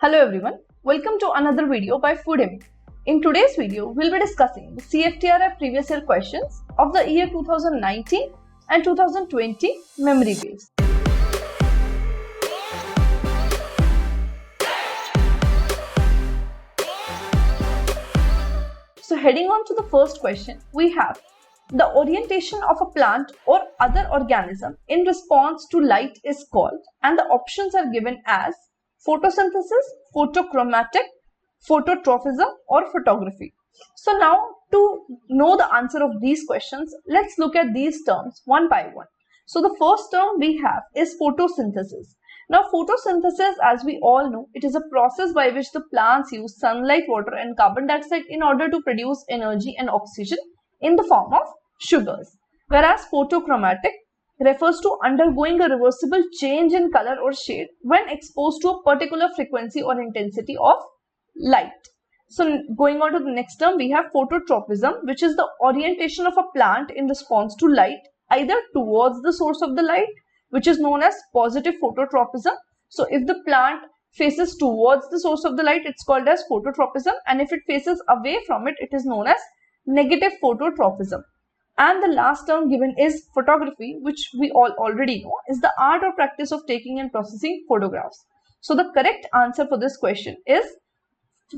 Hello everyone, welcome to another video by Foodemy. In today's video, we'll be discussing the CFTRI previous year questions of the year 2019 and 2020 memory based. So heading on to the first question, we have the orientation of a plant or other organism in response to light is called, and the options are given as photosynthesis, photochromatic, phototropism or photography. So now to know the answer of these questions, let's look at these terms one by one. So the first term we have is photosynthesis. Now photosynthesis, as we all know, it is a process by which the plants use sunlight, water and carbon dioxide in order to produce energy and oxygen in the form of sugars. Whereas photochromatic refers to undergoing a reversible change in color or shade when exposed to a particular frequency or intensity of light. So going on to the next term, we have phototropism, which is the orientation of a plant in response to light, either towards the source of the light, which is known as positive phototropism. So if the plant faces towards the source of the light, it's called as phototropism, and if it faces away from it, it is known as negative phototropism. And the last term given is photography, which we all already know is the art or practice of taking and processing photographs. So the correct answer for this question is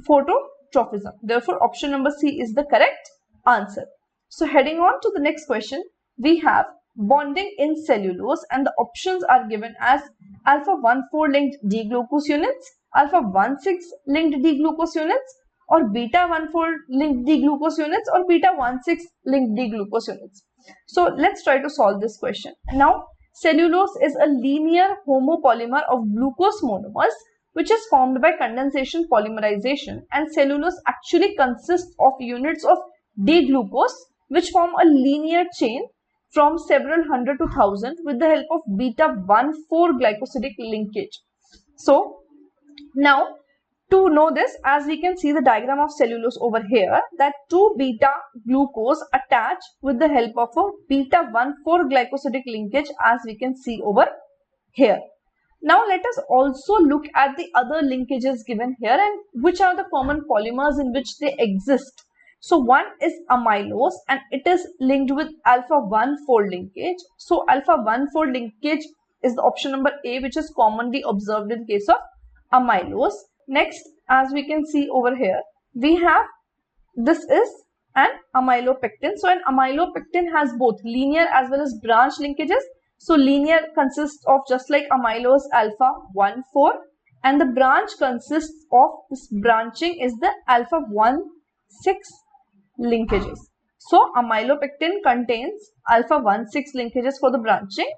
phototropism. Therefore, option number C is the correct answer. So heading on to the next question, we have bonding in cellulose, and the options are given as alpha 1,4 linked D-glucose units, alpha 1,6 linked D-glucose units, or beta 1,4 linked D-glucose units, or beta 1,6 linked D-glucose units. So let's try to solve this question. Now, cellulose is a linear homopolymer of glucose monomers which is formed by condensation polymerization, and cellulose actually consists of units of D-glucose which form a linear chain from several hundred to thousand with the help of beta 1,4 glycosidic linkage. So now, to know this, as we can see the diagram of cellulose over here, that two beta glucose attach with the help of a beta 1,4 glycosidic linkage, as we can see over here. Now let us also look at the other linkages given here and which are the common polymers in which they exist. So one is amylose, and it is linked with alpha 1,4 linkage. So alpha 1,4 linkage is the option number A, which is commonly observed in case of amylose. Next, as we can see over here, we have this is an amylopectin. So an amylopectin has both linear as well as branch linkages. So linear consists of, just like amylose, alpha 1,4, and the branch consists of, this branching is the alpha 1,6 linkages. So amylopectin contains alpha 1,6 linkages for the branching,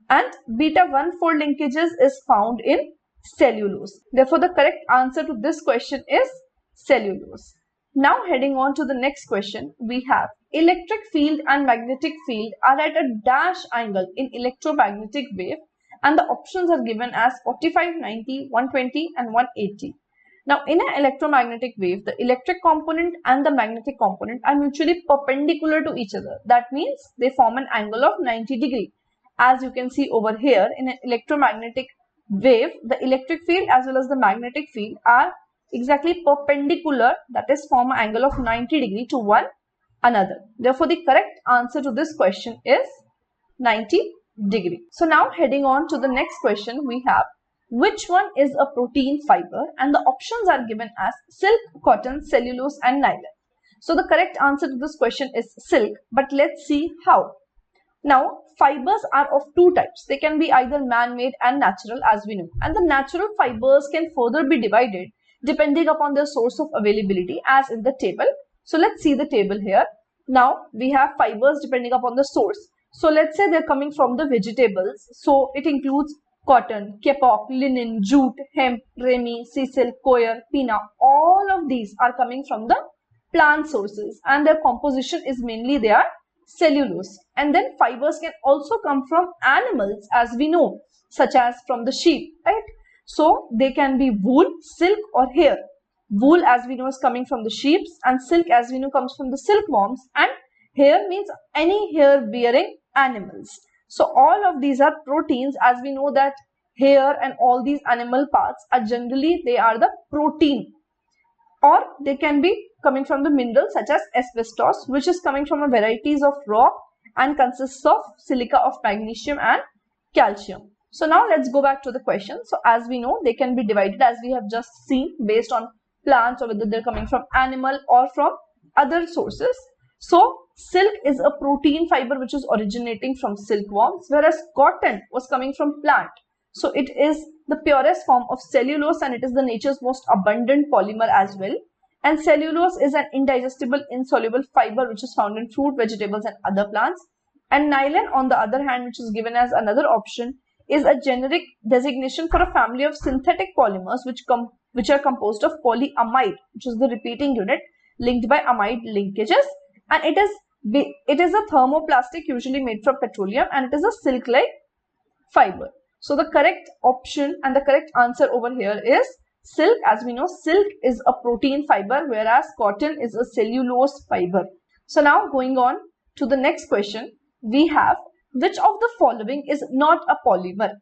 and beta 1,4 linkages is found in cellulose. Therefore, the correct answer to this question is cellulose. Now heading on to the next question, we have electric field and magnetic field are at a dash angle in electromagnetic wave, and the options are given as 45, 90, 120 and 180. Now in an electromagnetic wave, the electric component and the magnetic component are mutually perpendicular to each other. That means they form an angle of 90 degrees. As you can see over here, in an electromagnetic wave, the electric field as well as the magnetic field are exactly perpendicular, that is form an angle of 90 degrees to one another. Therefore, the correct answer to this question is 90 degrees. So now heading on to the next question, we have which one is a protein fiber, and the options are given as silk, cotton, cellulose and nylon. So the correct answer to this question is silk, but let's see how. Now, fibers are of two types. They can be either man-made and natural, as we know. And the natural fibers can further be divided depending upon their source of availability, as in the table. So let's see the table here. Now, we have fibers depending upon the source. So let's say they're coming from the vegetables. So it includes cotton, kapok, linen, jute, hemp, remi, sea silk, coir, pina. All of these are coming from the plant sources, and their composition is mainly they are cellulose. And then fibers can also come from animals, as we know, such as from the sheep, right? So they can be wool, silk or hair. Wool, as we know, is coming from the sheep, and silk, as we know, comes from the silkworms, and hair means any hair bearing animals. So all of these are proteins, as we know that hair and all these animal parts are generally, they are the protein, or they can be coming from the minerals such as asbestos, which is coming from a varieties of rock and consists of silica of magnesium and calcium. So now let's go back to the question. So as we know, they can be divided, as we have just seen, based on plants or whether they're coming from animal or from other sources. So silk is a protein fiber which is originating from silkworms, whereas cotton was coming from plant. So it is the purest form of cellulose and it is the nature's most abundant polymer as well. And cellulose is an indigestible, insoluble fiber which is found in fruit, vegetables and other plants. And nylon, on the other hand, which is given as another option, is a generic designation for a family of synthetic polymers which are composed of polyamide, which is the repeating unit linked by amide linkages, and it is a thermoplastic usually made from petroleum, and it is a silk-like fiber. So the correct option and the correct answer over here is silk. As we know, silk is a protein fiber, whereas cotton is a cellulose fiber. So now going on to the next question, we have, which of the following is not a polymer?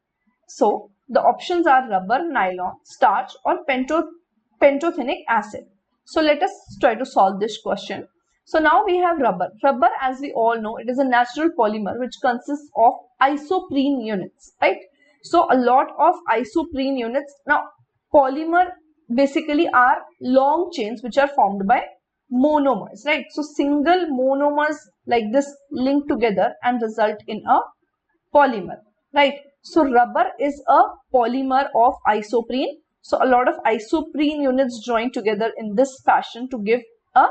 So the options are rubber, nylon, starch or pentothenic acid. So let us try to solve this question. So now we have rubber. Rubber, as we all know, it is a natural polymer which consists of isoprene units, right? So a lot of isoprene units. Now polymer basically are long chains which are formed by monomers, right? So single monomers like this link together and result in a polymer, right? So rubber is a polymer of isoprene. So a lot of isoprene units join together in this fashion to give a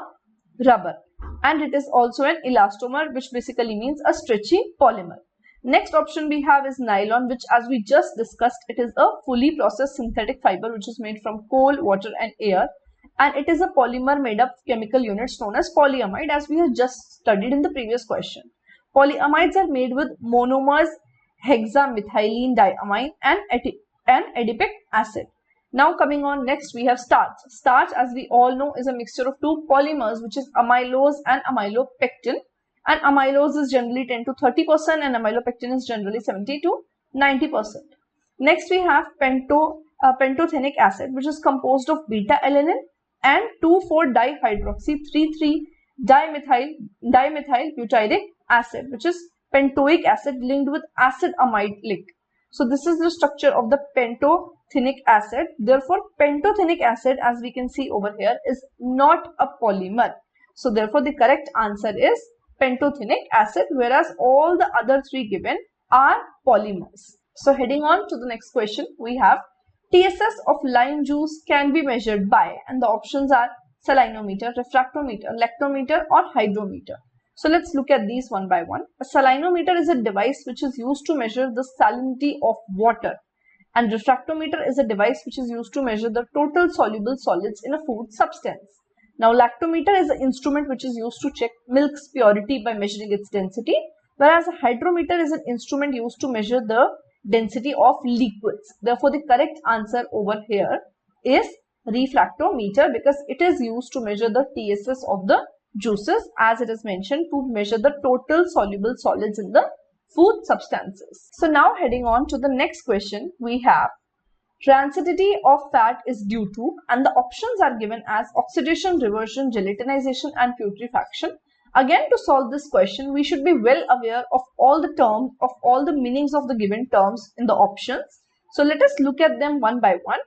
rubber, and it is also an elastomer, which basically means a stretchy polymer. Next option we have is nylon, which, as we just discussed, it is a fully processed synthetic fiber which is made from coal, water and air, and it is a polymer made up of chemical units known as polyamide, as we have just studied in the previous question. Polyamides are made with monomers hexamethylene diamine and adipic acid. Now coming on, next we have starch. Starch, as we all know, is a mixture of two polymers, which is amylose and amylopectin. And amylose is generally 10 to 30% and amylopectin is generally 70 to 90%. Next we have pentothenic acid, which is composed of beta-alanine and 2,4-dihydroxy 3,3-dimethyl butyric acid, which is pentoic acid linked with acid amide link. So this is the structure of the pentothenic acid. Therefore, pentothenic acid, as we can see over here, is not a polymer. So therefore, the correct answer is pentothenic acid, whereas all the other three given are polymers. So heading on to the next question, we have TSS of lime juice can be measured by, and the options are salinometer, refractometer, lactometer or hydrometer. So let's look at these one by one. A salinometer is a device which is used to measure the salinity of water, and refractometer is a device which is used to measure the total soluble solids in a food substance. Now lactometer is an instrument which is used to check milk's purity by measuring its density, whereas a hydrometer is an instrument used to measure the density of liquids. Therefore, the correct answer over here is refractometer, because it is used to measure the TSS of the juices, as it is mentioned, to measure the total soluble solids in the food substances. So now heading on to the next question, we have rancidity of fat is due to, and the options are given as oxidation, reversion, gelatinization and putrefaction. Again, to solve this question, we should be well aware of all the terms, of all the meanings of the given terms in the options. So let us look at them one by one.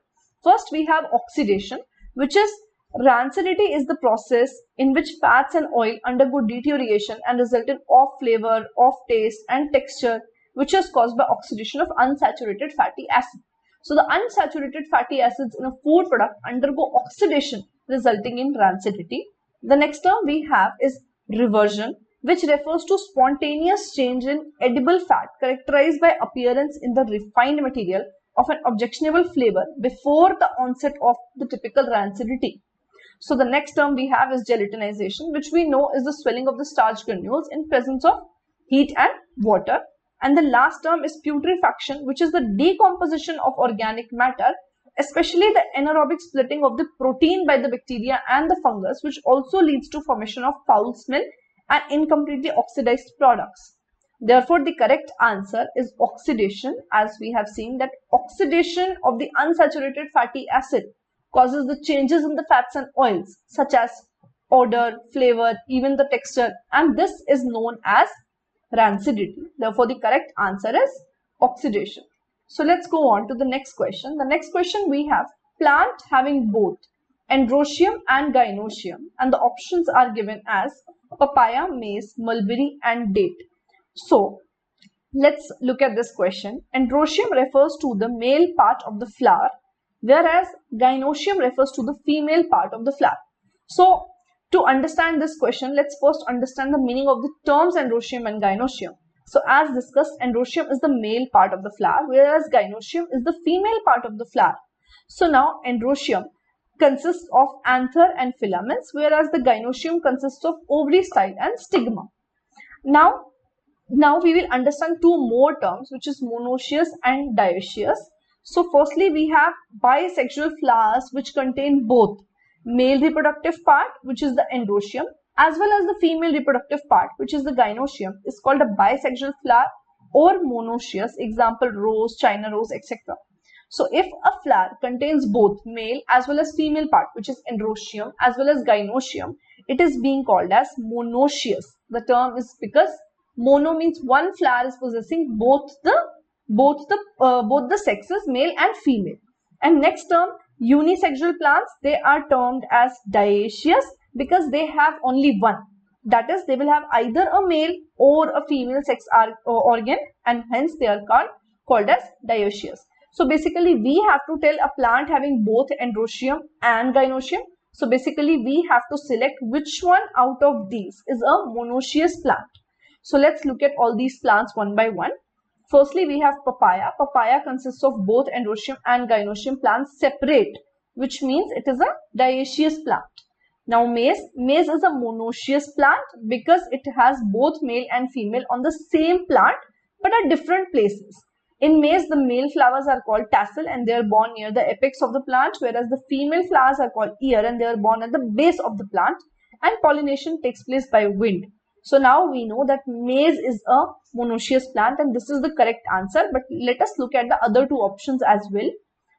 First, we have oxidation, which is rancidity is the process in which fats and oil undergo deterioration and result in off flavor, off taste and texture, which is caused by oxidation of unsaturated fatty acid. So the unsaturated fatty acids in a food product undergo oxidation, resulting in rancidity. The next term we have is reversion, which refers to spontaneous change in edible fat characterized by appearance in the refined material of an objectionable flavor before the onset of the typical rancidity. So the next term we have is gelatinization, which we know is the swelling of the starch granules in presence of heat and water. And the last term is putrefaction, which is the decomposition of organic matter, especially the anaerobic splitting of the protein by the bacteria and the fungus, which also leads to formation of foul smell and incompletely oxidized products. Therefore, the correct answer is oxidation, as we have seen that oxidation of the unsaturated fatty acid causes the changes in the fats and oils such as odor, flavor, even the texture, and this is known as rancidity. Therefore, the correct answer is oxidation. So let's go on to the next question. The next question we have plant having both androecium and gynoecium, and the options are given as papaya, maize, mulberry and date. So let's look at this question. Androecium refers to the male part of the flower, whereas gynoecium refers to the female part of the flower. So to understand this question, let's first understand the meaning of the terms androecium and gynoecium. So as discussed, androecium is the male part of the flower, whereas gynoecium is the female part of the flower. So now androecium consists of anther and filaments, whereas the gynoecium consists of ovary, style and stigma. Now we will understand two more terms, which is monoecious and dioecious. So firstly, we have bisexual flowers which contain both male reproductive part, which is the androecium, as well as the female reproductive part, which is the gynoecium, is called a bisexual flower or monoecious. Example, rose, China rose, etc. So if a flower contains both male as well as female part, which is androecium as well as gynoecium, it is being called as monoecious. The term is because mono means one flower is possessing both the sexes, male and female. And next term, unisexual plants, they are termed as dioecious because they have only one. That is, they will have either a male or a female sex organ, and hence they are called as dioecious. So basically, we have to tell a plant having both androecium and gynoecium. So basically, we have to select which one out of these is a monoecious plant. So let's look at all these plants one by one. Firstly, we have papaya. Papaya consists of both androecium and gynoecium plants separate, which means it is a dioecious plant. Now maize. Maize is a monoecious plant because it has both male and female on the same plant but at different places. In maize, the male flowers are called tassel and they are born near the apex of the plant, whereas the female flowers are called ear and they are born at the base of the plant, and pollination takes place by wind. So now we know that maize is a monoecious plant and this is the correct answer, but let us look at the other two options as well.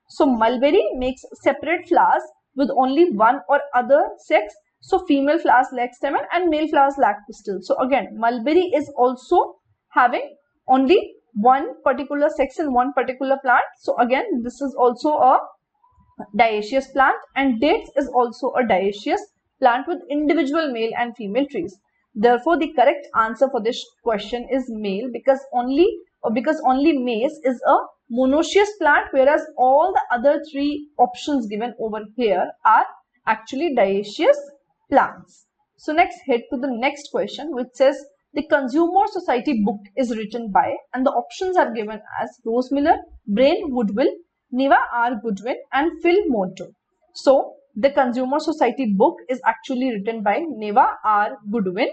So mulberry makes separate flowers with only one or other sex. So female flowers lack stamen and male flowers lack pistil. So again, mulberry is also having only one particular sex in one particular plant. So again, this is also a dioecious plant, and dates is also a dioecious plant with individual male and female trees. Therefore, the correct answer for this question is male because only maize is a monoecious plant, whereas all the other three options given over here are actually dioecious plants. So next, head to the next question, which says the Consumer Society book is written by, and the options are given as Rose Miller, Brain Woodville, Neva R. Goodwin and Phil Monto. So the Consumer Society book is actually written by Neva R. Goodwin,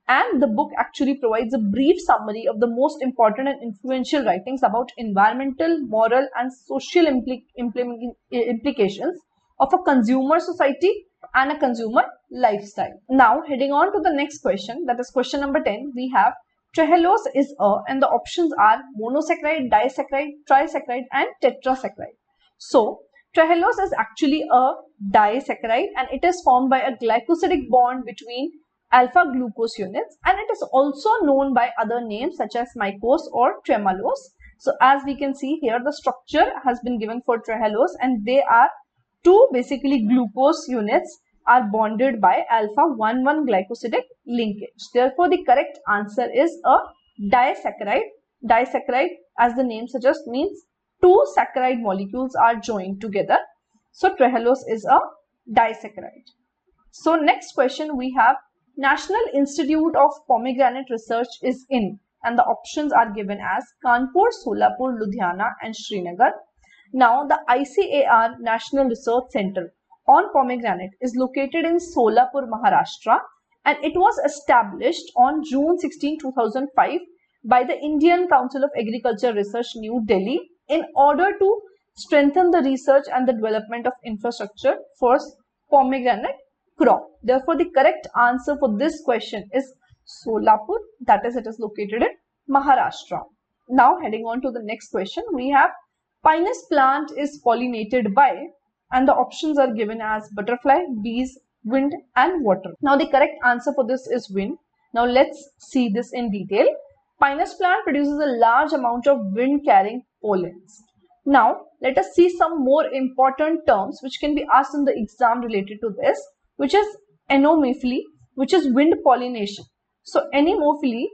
and the book actually provides a brief summary of the most important and influential writings about environmental, moral and social implications of a consumer society and a consumer lifestyle. Now heading on to the next question, that is question number 10, we have Trehalose is a, and the options are monosaccharide, disaccharide, trisaccharide and tetrasaccharide. So Trehalose is actually a disaccharide and it is formed by a glycosidic bond between alpha glucose units, and it is also known by other names such as mycose or tremalose. So as we can see here, the structure has been given for Trehalose, and they are two basically glucose units are bonded by alpha 1,1 glycosidic linkage. Therefore, the correct answer is a disaccharide. Disaccharide, as the name suggests, means two saccharide molecules are joined together. So Trehalose is a disaccharide. So next question we have National Institute of Pomegranate Research is in, and the options are given as Kanpur, Solapur, Ludhiana and Srinagar. Now the ICAR National Research Center on Pomegranate is located in Solapur, Maharashtra, and it was established on June 16, 2005 by the Indian Council of Agriculture Research, New Delhi, in order to strengthen the research and the development of infrastructure for pomegranate crop. Therefore, the correct answer for this question is Solapur, that is, it is located in Maharashtra. Now heading on to the next question, we have Pinus plant is pollinated by, and the options are given as butterfly, bees, wind and water. Now the correct answer for this is wind. Now let's see this in detail. Pinus plant produces a large amount of wind carrying pollens. Now let us see some more important terms which can be asked in the exam related to this, which is anemophily, which is wind pollination. So anemophily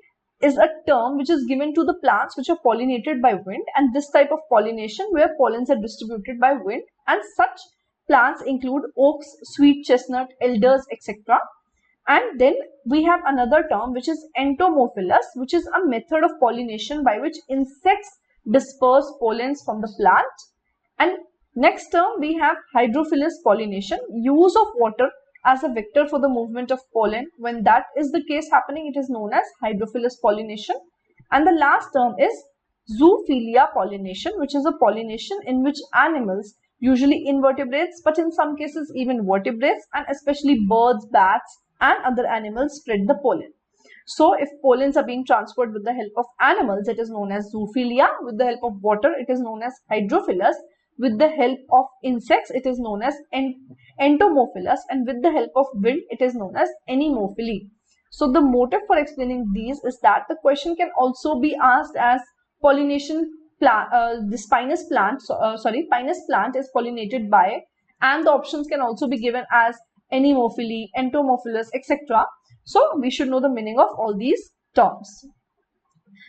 is a term which is given to the plants which are pollinated by wind, and this type of pollination where pollens are distributed by wind, and such plants include oaks, sweet chestnut, elders, etc. And then we have another term which is entomophilous, which is a method of pollination by which insects disperse pollens from the plant. And next term we have hydrophilous pollination, use of water as a vector for the movement of pollen. When that is the case happening, it is known as hydrophilous pollination. And the last term is zoophilia pollination, which is a pollination in which animals, usually invertebrates, but in some cases even vertebrates, and especially birds, bats and other animals spread the pollen. So if pollens are being transferred with the help of animals, it is known as zoophilia. With the help of water, it is known as hydrophilous. With the help of insects, it is known as entomophilous, and with the help of wind, it is known as anemophily. So the motive for explaining these is that the question can also be asked as pollination plant. This Pinus plant is pollinated by, and the options can also be given as anemophily, entomophilous, etc. So we should know the meaning of all these terms.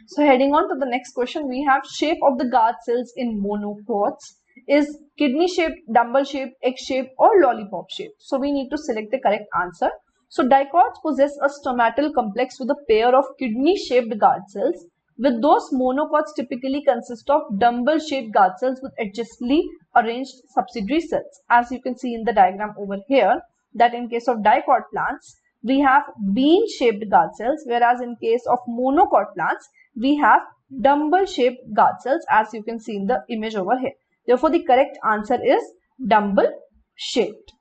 So heading on to the next question, we have shape of the guard cells in monocots is kidney shaped, dumbbell shaped, egg shaped or lollipop shaped. So we need to select the correct answer. So dicots possess a stomatal complex with a pair of kidney shaped guard cells, with those monocots typically consist of dumbbell shaped guard cells with adjacently arranged subsidiary cells. As you can see in the diagram over here, that in case of dicot plants, we have bean shaped guard cells, whereas in case of monocot plants, we have dumbbell shaped guard cells, as you can see in the image over here. Therefore, the correct answer is dumbbell shaped.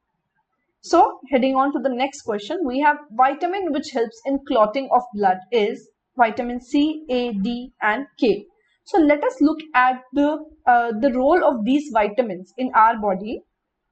So, heading on to the next question, we have vitamin which helps in clotting of blood is vitamin C, A, D and K. So, let us look at the role of these vitamins in our body.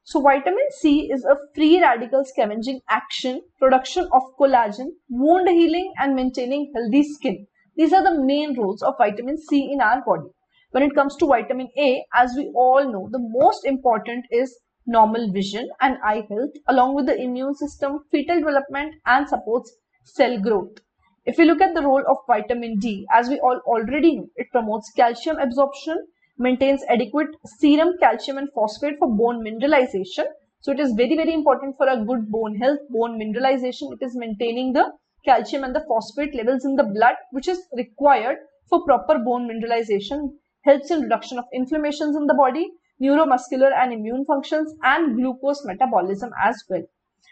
So, vitamin C is a free radical scavenging action, production of collagen, wound healing and maintaining healthy skin. These are the main roles of vitamin C in our body. When it comes to vitamin A, as we all know, the most important is normal vision and eye health, along with the immune system, fetal development and supports cell growth. If we look at the role of vitamin D, as we all already know, it promotes calcium absorption, maintains adequate serum calcium and phosphate for bone mineralization. So it is very, very important for a good bone health, bone mineralization. It is maintaining the calcium and the phosphate levels in the blood, which is required for proper bone mineralization, helps in reduction of inflammations in the body, neuromuscular and immune functions, and glucose metabolism as well.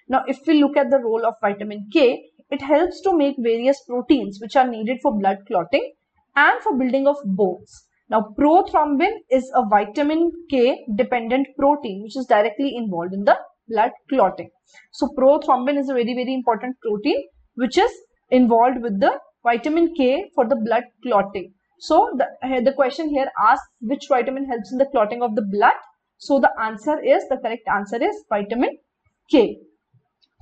Now, if we look at the role of vitamin K, it helps to make various proteins which are needed for blood clotting and for building of bones. Now, prothrombin is a vitamin K dependent protein which is directly involved in the blood clotting. So, prothrombin is a very, very important protein which is involved with the vitamin K for the blood clotting. So, the question here asks which vitamin helps in the clotting of the blood. So, the correct answer is vitamin K.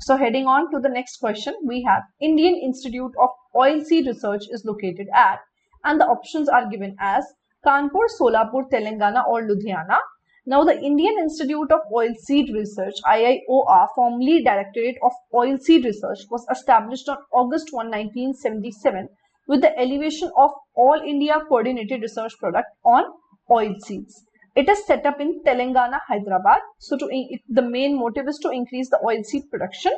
So, heading on to the next question, we have Indian Institute of Oilseed Research is located at, and the options are given as Kanpur, Solapur, Telangana or Ludhiana. Now, the Indian Institute of Oilseed Research, IIOR, formerly Directorate of Oilseed Research, was established on August 1, 1977 with the elevation of All India Coordinated Research Product on Oilseeds. It is set up in Telangana, Hyderabad. So, the main motive is to increase the oilseed production,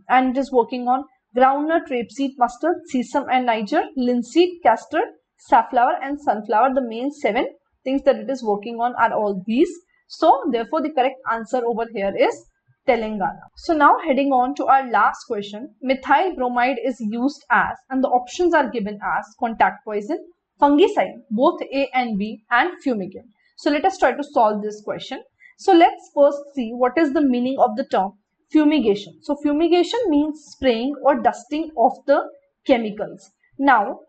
and it is working on groundnut, rapeseed, mustard, sesame and Niger, linseed, castor, safflower and sunflower. The main 7 things that it is working on are all these. So, therefore, the correct answer over here is Telangana. So, now heading on to our last question, methyl bromide is used as, and the options are given as contact poison, fungicide, both A and B, and fumigant. So, let us try to solve this question. So, let's first see what is the meaning of the term fumigation. So, fumigation means spraying or dusting of the chemicals. Now,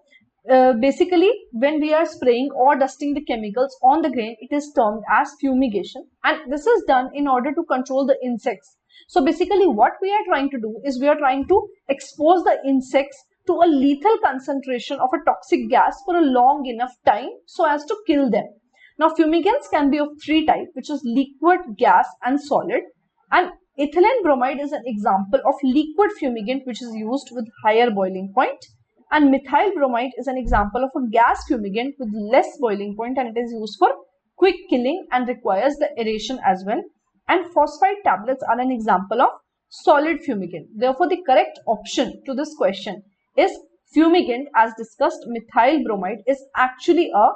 basically when we are spraying or dusting the chemicals on the grain, it is termed as fumigation, and this is done in order to control the insects. So basically what we are trying to do is we are trying to expose the insects to a lethal concentration of a toxic gas for a long enough time so as to kill them. Now fumigants can be of three types, which is liquid, gas and solid, and ethylene bromide is an example of liquid fumigant which is used with higher boiling point, and methyl bromide is an example of a gas fumigant with less boiling point, and it is used for quick killing and requires the aeration as well. And phosphide tablets are an example of solid fumigant. Therefore, the correct option to this question is fumigant. As discussed, methyl bromide is actually a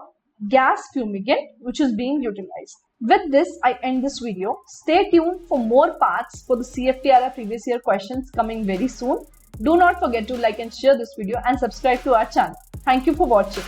gas fumigant which is being utilized. With this, I end this video. Stay tuned for more parts for the CFTRI previous year questions coming very soon. Do not forget to like and share this video and subscribe to our channel. Thank you for watching.